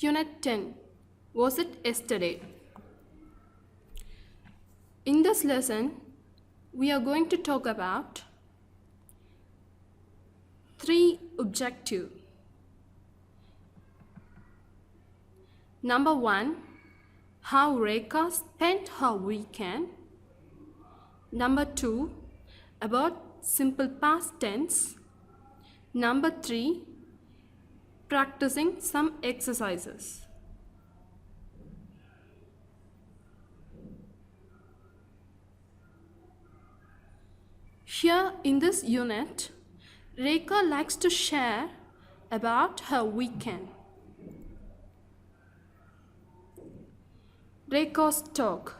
Unit 10. Was it yesterday? In this lesson, we are going to talk about 3 objectives. Number 1, how Rekha spent her weekend. Number 2, about simple past tense. Number 3, practicing some exercises. Here in this unit, Rekha likes to share about her weekend. Rekha's talk.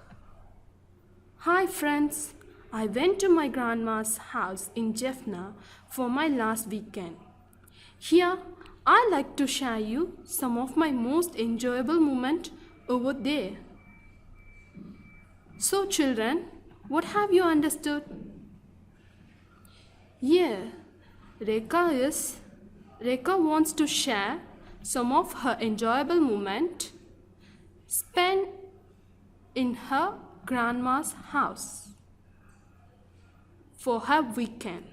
Hi friends, I went to my grandma's house in Jaffna for my last weekend. Here, I like to share you some of my most enjoyable moments over there. So children, what have you understood? Yeah, Rekha wants to share some of her enjoyable moments spent in her grandma's house for her weekend.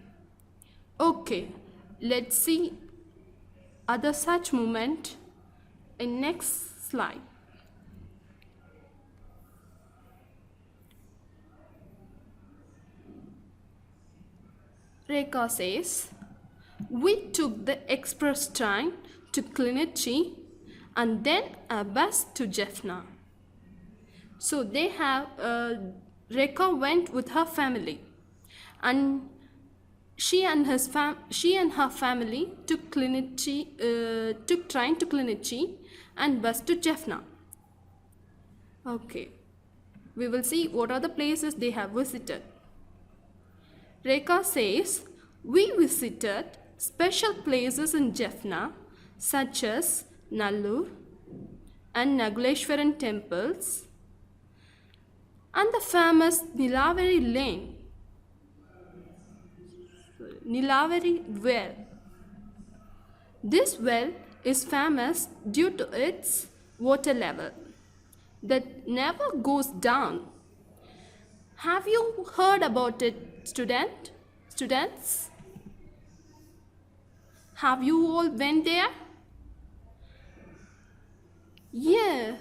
Okay, let's see other such moment in next slide. Rekha says, we took the express train to Klinitchi and then a bus to Jaffna. So they have, Rekha went with her family and she and her family took train to Klinitchi and bus to Jaffna. Okay, we will see what are the places they have visited. Rekha says, we visited special places in Jaffna such as Nallur and Nagaleshwaran temples and the famous Nilaveri Lane, Nilaveri well. This well is famous due to its water level that never goes down. Have you heard about it, students? Have you all went there? Yeah,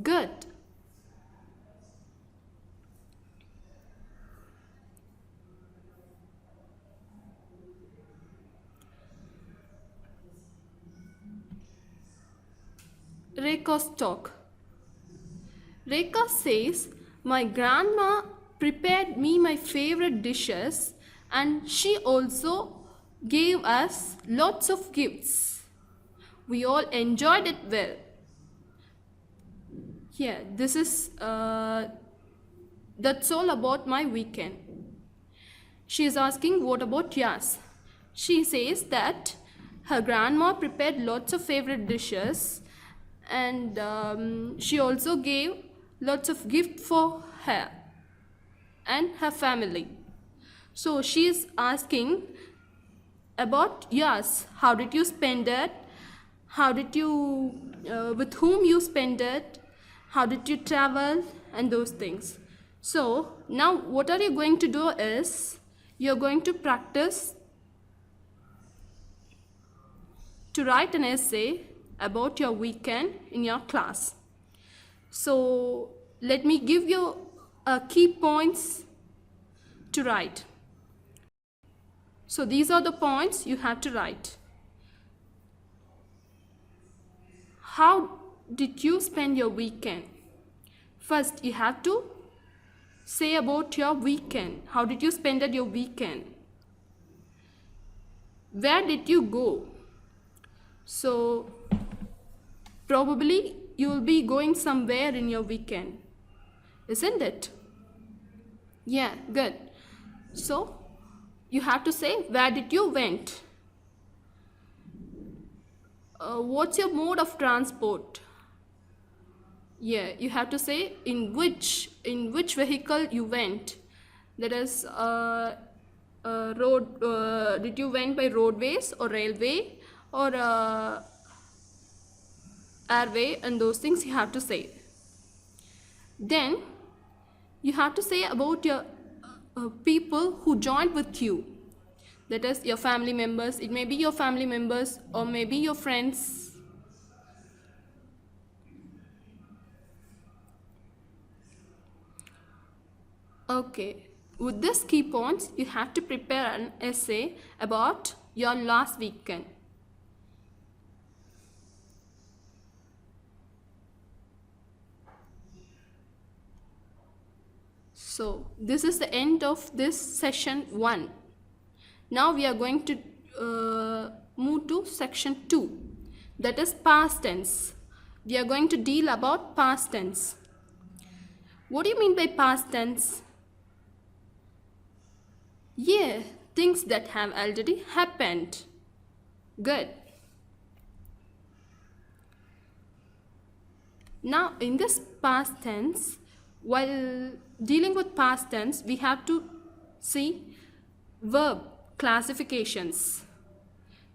good. Rekha's talk. Rekha says, my grandma prepared me my favorite dishes and she also gave us lots of gifts. We all enjoyed it well. Yeah, this is, that's all about my weekend. She is asking, what about yours? She says that her grandma prepared lots of favorite dishes and she also gave lots of gifts for her and her family. So she is asking about yours. How did you spend it? How did you, with whom you spend it? How did you travel? And those things. So now what are you going to do is, you're going to practice to write an essay about your weekend in your class. So let me give you key points to write. So these are the points you have to write. How did you spend your weekend? First, you have to say about your weekend. How did you spend your weekend? Where did you go? So probably you will be going somewhere in your weekend, isn't it? Yeah, good. So you have to say, where did you went? What's your mode of transport? Yeah, you have to say in which vehicle you went. That is road. Did you went by roadways or railway or airway and those things you have to say. Then you have to say about your people who joined with you. That is your family members. It may be your family members or maybe your friends. Okay, with these key points, you have to prepare an essay about your last weekend. So, this is the end of this session 1. Now we are going to move to section 2. That is past tense. We are going to deal about past tense. What do you mean by past tense? Yeah, things that have already happened. Good. Now in this past tense, while dealing with past tense, we have to see verb classifications.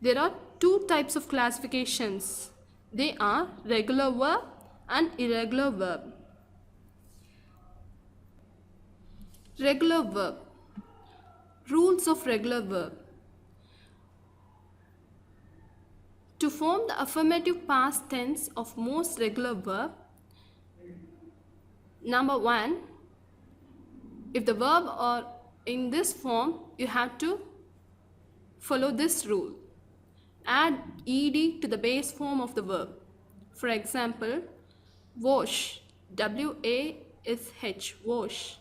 There are 2 types of classifications. They are regular verb and irregular verb. Regular verb. Rules of regular verb. To form the affirmative past tense of most regular verb, number 1, if the verb are in this form, you have to follow this rule. Add ed to the base form of the verb. For example, wash, W-A-S-H, wash.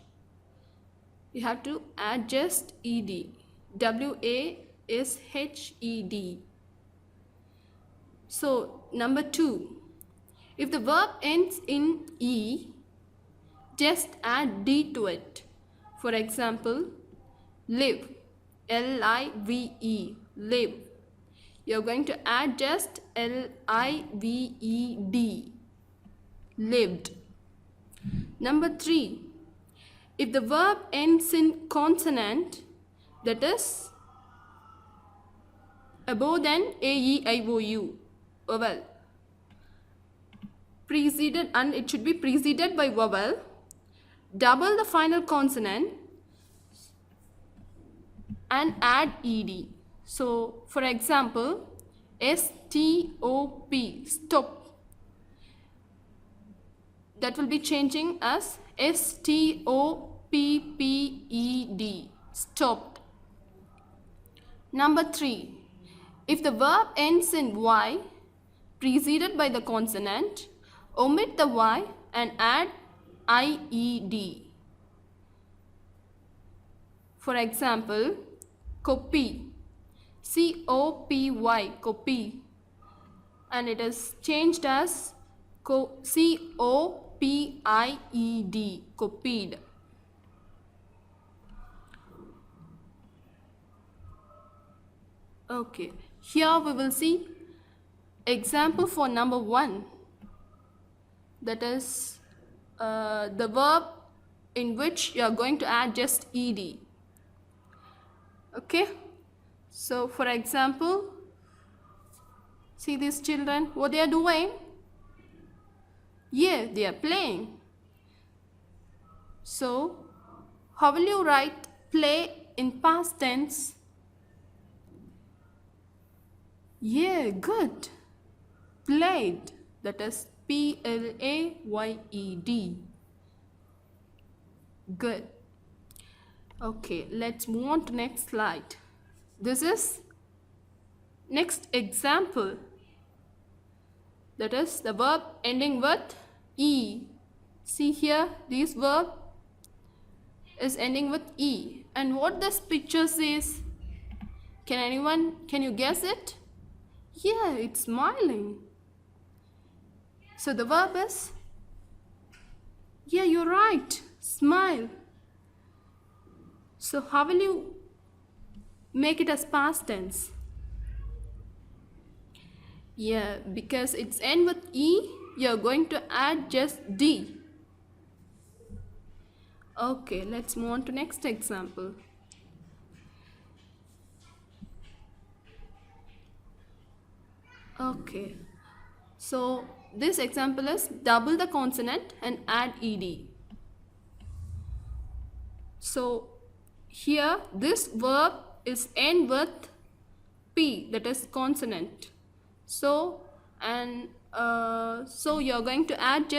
You have to add just ed, W-A-S-H-E-D. So, number 2, if the verb ends in E, just add D to it. For example, live, L-I-V-E, live. You're going to add just L-I-V-E-D, lived. Number 3, if the verb ends in consonant, that is above than A-E-I-O-U, vowel, preceded, and it should be preceded by vowel, double the final consonant and add ed. So, for example, S-T-O-P, stop. That will be changing as S-T-O-P-P-E-D, stopped. Number 3, if the verb ends in Y, preceded by the consonant, omit the Y and add IED. For example, copy, C-O-P-Y, copy, and it is changed as C-O-P-I-E-D, copied. Okay, here we will see example for number 1. That is the verb in which you are going to add just ed. Okay, so for example, see these children, what they are doing? Yeah, they are playing. So, how will you write play in past tense? Yeah, good. Played. That is P-L-A-Y-E-D. Good. Okay, let's move on to next slide. This is next example. That is the verb ending with E. See here, this verb is ending with E. And what this picture says? Can you guess it? Yeah, it's smiling. So the verb is, yeah, you're right, smile. So how will you make it as past tense? Yeah, because it's end with E, you're going to add just D. Okay, let's move on to next example. Okay, So this example is double the consonant and add ed. So here this verb is end with p, that is consonant. So so you're going to add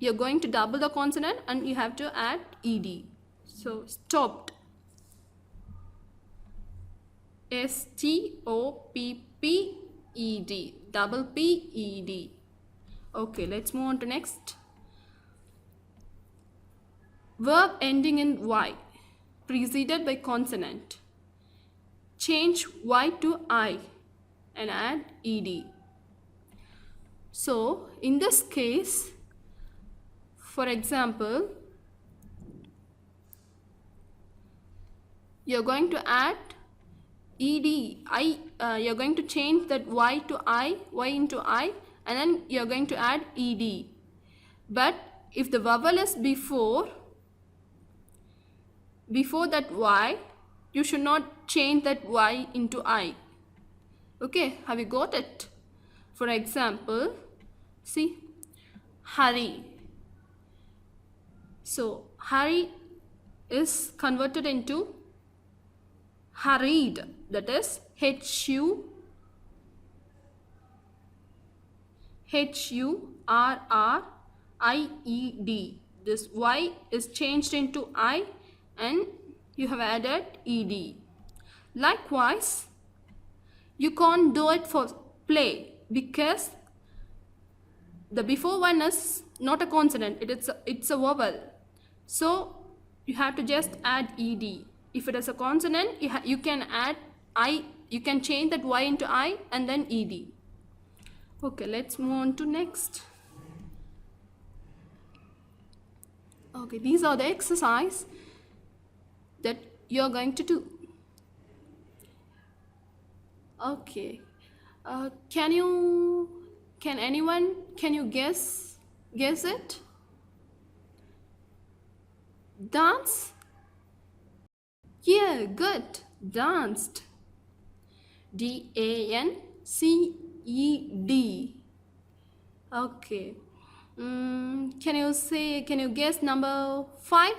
you're going to double the consonant and you have to add ed. So stopped, stopped, double p-e-d. Okay, let's move on to next. Verb ending in y preceded by consonant. Change y to I and add ed. So in this case, for example, you're going to add ed, you're going to change that y to I, y into I, and then you're going to add ed. But if the vowel is before that y, you should not change that y into I. Okay, have you got it? For example, see, hurry. So hurry is converted into hurried, that is H-U-R-R-I-E-D. This y is changed into I and you have added ed. Likewise, you can't do it for play because the before one is not a consonant, it's a vowel. So you have to just add ed. If it is a consonant, you can add I, you can change that y into I and then ed. Okay, let's move on to next. Okay, these are the exercise that you're going to do. Okay, can you guess it? Dance? Yeah, good. Danced. D-A-N-C-E-D. Okay. Can you guess number 5?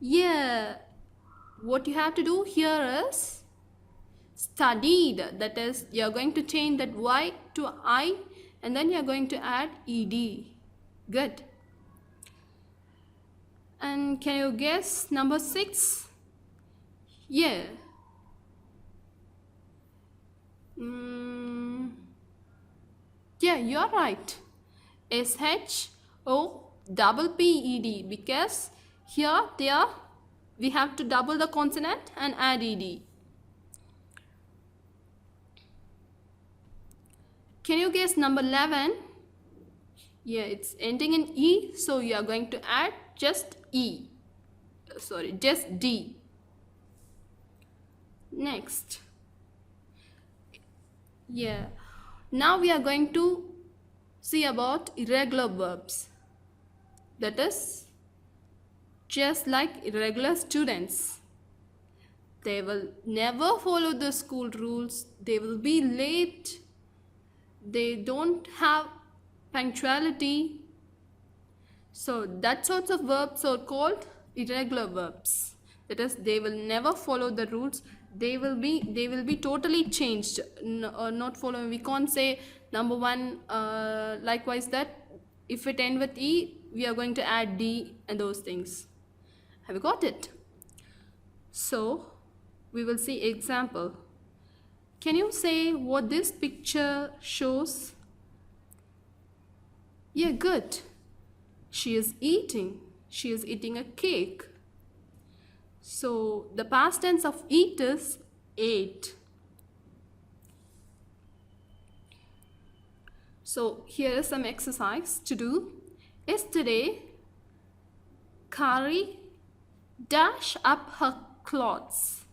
Yeah. What you have to do here is studied. That is, you're going to change that y to I and then you're going to add ed. Good. And can you guess number 6? Yeah. Yeah, you're right. S-H-O-P-P-E-D, because here we have to double the consonant and add ed. Can you guess number 11? Yeah, it's ending in E, so you are going to add just E. Sorry, just D. Next. Yeah. Now we are going to see about irregular verbs. That is, just like irregular students, they will never follow the school rules. They will be late. They don't have punctuality. So that sorts of verbs are called irregular verbs. That is, they will never follow the rules. They will be totally changed, not following. We can't say number 1 likewise that if it ends with E, we are going to add D and those things. Have you got it? So we will see example. Can you say what this picture shows? Yeah, good. She is eating. She is eating a cake. So the past tense of eat is ate. So here is some exercise to do. Yesterday, Kari dashed up her clothes.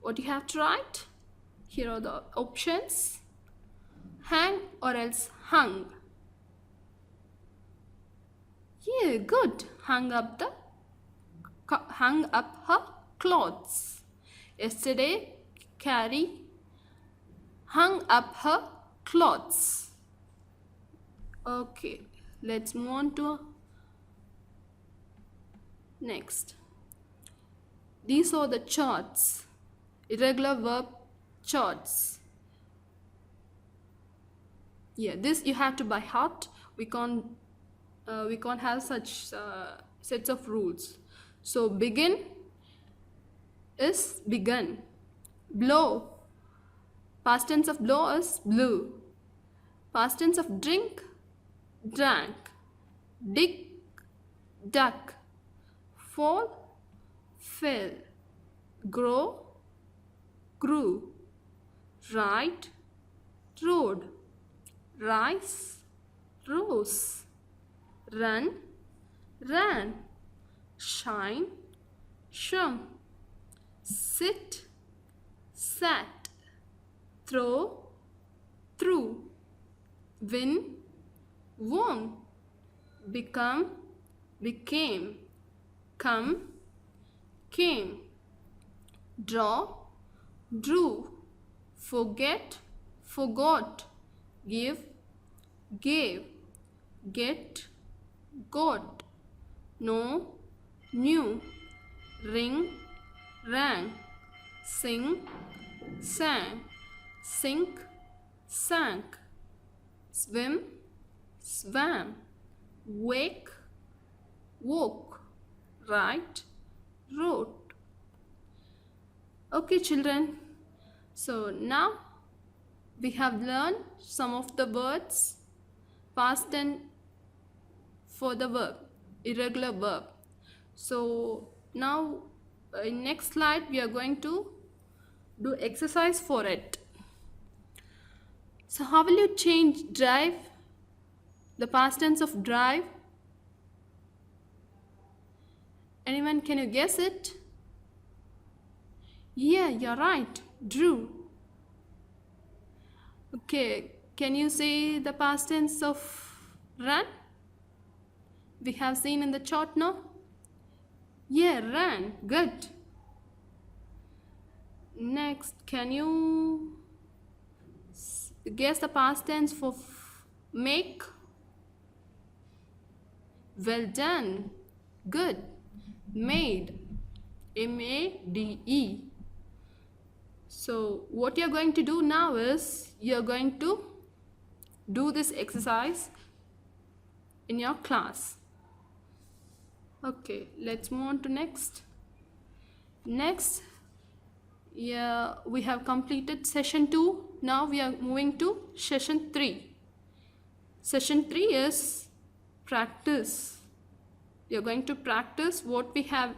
What do you have to write? Here are the options. Hang or else hung. Yeah, good. Hung up her clothes. Yesterday, Carrie hung up her clothes. Okay, let's move on to next. These are the charts, irregular verb charts. Yeah, this you have to by heart. We can't have such sets of rules. So begin is begun. Blow, past tense of blow is blew. Past tense of drink, drank. Dig, duck. Fall, fell. Grow, grew. Ride, rode. Rise, rose. Run, ran. Shine, shone. Sit, sat. Throw, threw. Win, won. Become, became. Come, came. Draw, drew. Forget, forgot. Give, gave. Get, got. Know, knew. Ring, rang. Sing, sang. Sink, sank. Swim, swam. Wake, woke. Write, wrote. Okay, children. So now we have learned some of the words, past tense for the verb, irregular verb. So now in next slide we are going to do exercise for it. So how will you change drive, the past tense of drive? Anyone, can you guess it? Yeah, you're right, drew. Okay, can you say the past tense of run? We have seen in the chart now. Yeah, ran. Good. Next, can you guess the past tense for make? Well done. Good. Made. M-A-D-E. So what you're going to do now is you're going to do this exercise in your class. Okay, let's move on to next. Next, yeah, we have completed session 2. Now we are moving to session 3. Session 3 is practice. We are going to practice what we have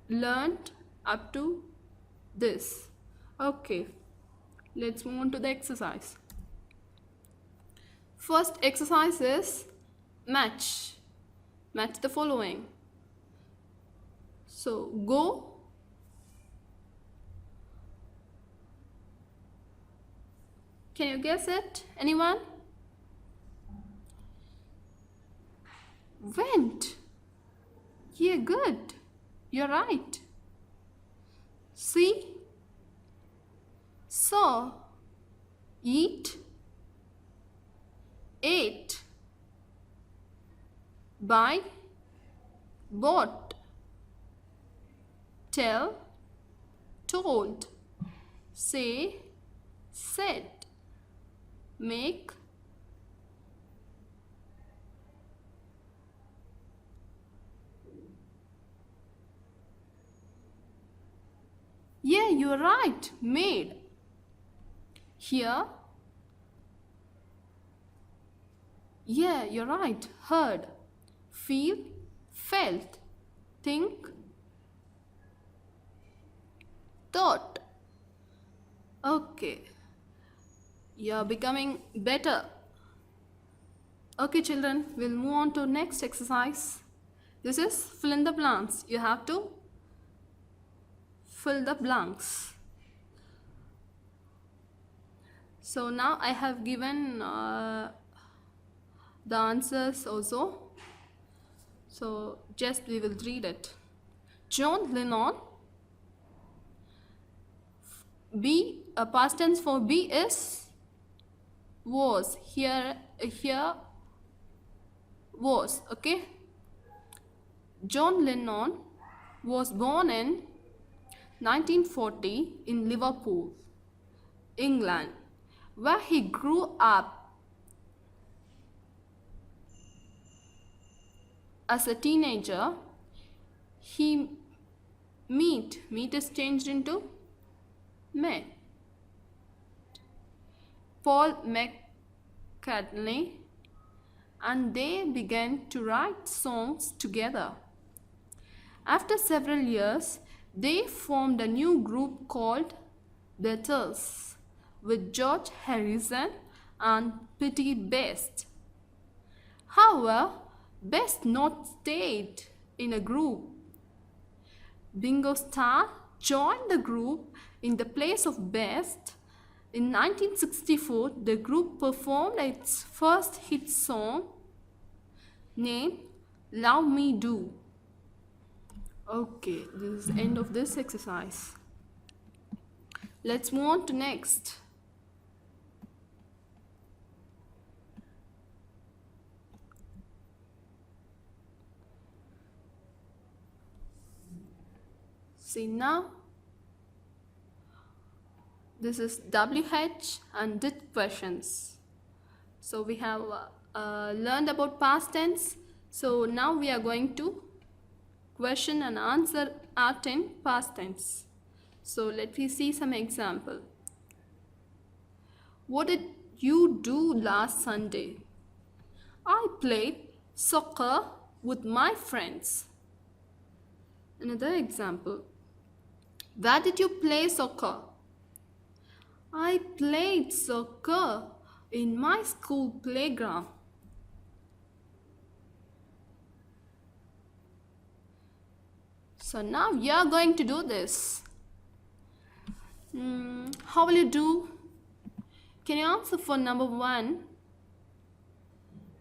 learned up to this. Okay, let's move on to the exercise. First exercise is match. Match the following. So go, can you guess it? Anyone? Went. Yeah, good. You're right. See, saw, eat, ate, buy, bought, tell, told, say, said, make, yeah, you're right, made. Hear, yeah, you're right, heard. Feel, felt. Think, thought. Okay, you're becoming better. Okay, children, we'll move on to next exercise. This is fill in the blanks. You have to fill the blanks. So now I have given the answers also. So just we will read it. John Lennon. B, past tense for B is was. Here was. Okay. John Lennon was born in 1940 in Liverpool, England, where he grew up. As a teenager, he meet is changed into met Paul McCartney, and they began to write songs together. After several years, they formed a new group called The Beatles with George Harrison and Pete Best. However, Best not stayed in a group. Ringo Starr joined the group in the place of Best. In 1964, the group performed its first hit song named Love Me Do. Okay, this is the end of this exercise. Let's move on to next. See now, this is WH and did questions. So we have learned about past tense. So now we are going to question and answer art in past tense. So let me see some example. What did you do last Sunday? I played soccer with my friends. Another example. Where did you play soccer? I played soccer in my school playground. So now you are going to do this. How will you do? Can you answer for number 1?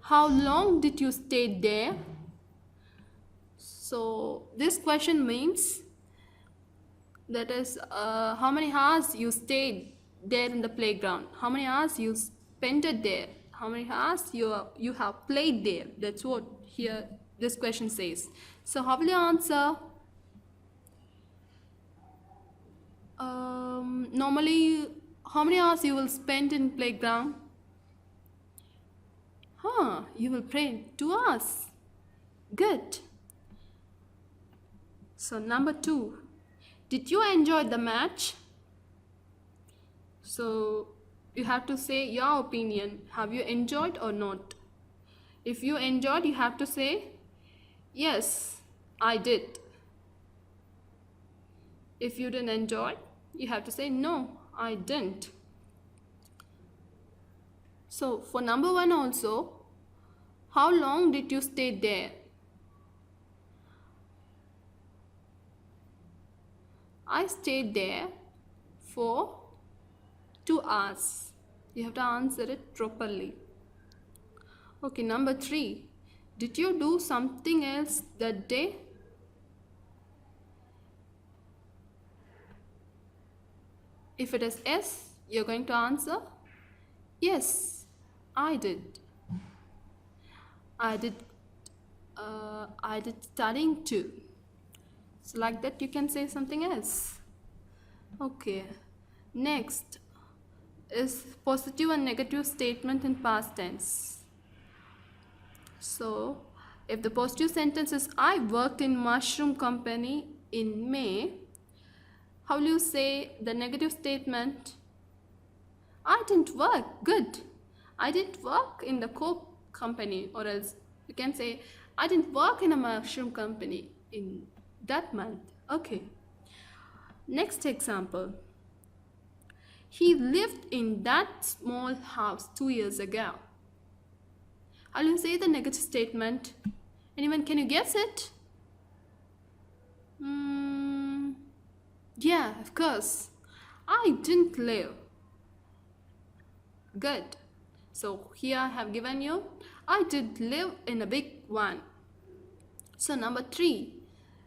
How long did you stay there? So this question means that is how many hours you stayed there in the playground, how many hours you spent it there, how many hours you have played there. That's what here this question says. So how will you answer? Normally, how many hours you will spend in playground? You will play 2 hours. Good. So number 2, did you enjoy the match? So you have to say your opinion. Have you enjoyed or not? If you enjoyed, you have to say, yes, I did. If you didn't enjoy, you have to say, no, I didn't. So for number 1 also, how long did you stay there? I stayed there for 2 hours. You have to answer it properly. Okay, number 3. Did you do something else that day? If it is yes, you're going to answer, yes, I did. I did studying too. So like that you can say something else. Okay, next is positive and negative statement in past tense. So if the positive sentence is I worked in mushroom company in May, how will you say the negative statement? I didn't work. Good. I didn't work in the Coke company, or else you can say I didn't work in a mushroom company in that month. Okay. Next example. He lived in that small house 2 years ago. How will you say the negative statement? Anyone, can you guess it? Yeah, of course. I didn't live. Good. So here I have given you, I did live in a big one. So number 3,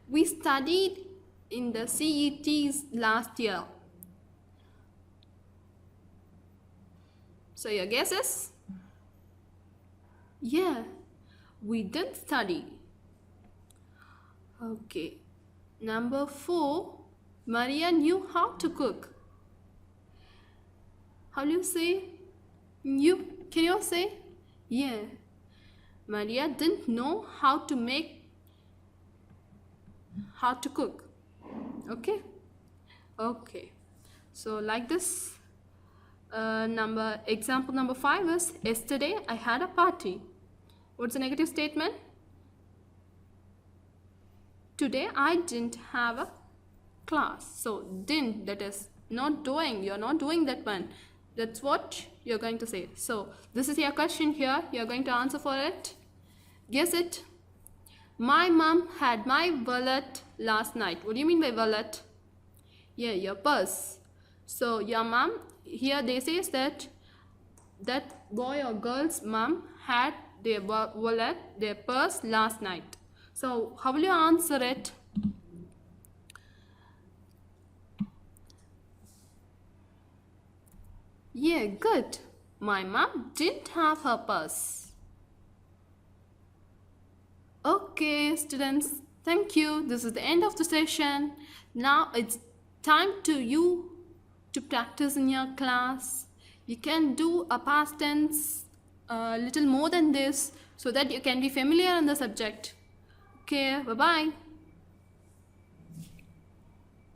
we studied in the CETs last year. So your guess is? Yeah, we didn't study. Okay. Number 4, Maria knew how to cook. How do you say? Can you say? Yeah. Maria didn't know how to cook. Okay. Okay. So like this. Example number 5 is, yesterday I had a party. What's the negative statement? Today I didn't have a class. So didn't, that is not doing. You're not doing that one. That's what you're going to say. So this is your question here. You're going to answer for it. Guess it. My mom had my wallet last night. What do you mean by wallet? Yeah, your purse. So your mom, here they say that boy or girl's mom had their wallet, their purse last night. So how will you answer it? Yeah, good. My mom didn't have her purse. Okay, students, thank you. This is the end of the session. Now it's time to practice in your class. You can do a past tense a little more than this so that you can be familiar in the subject. Okay, bye-bye.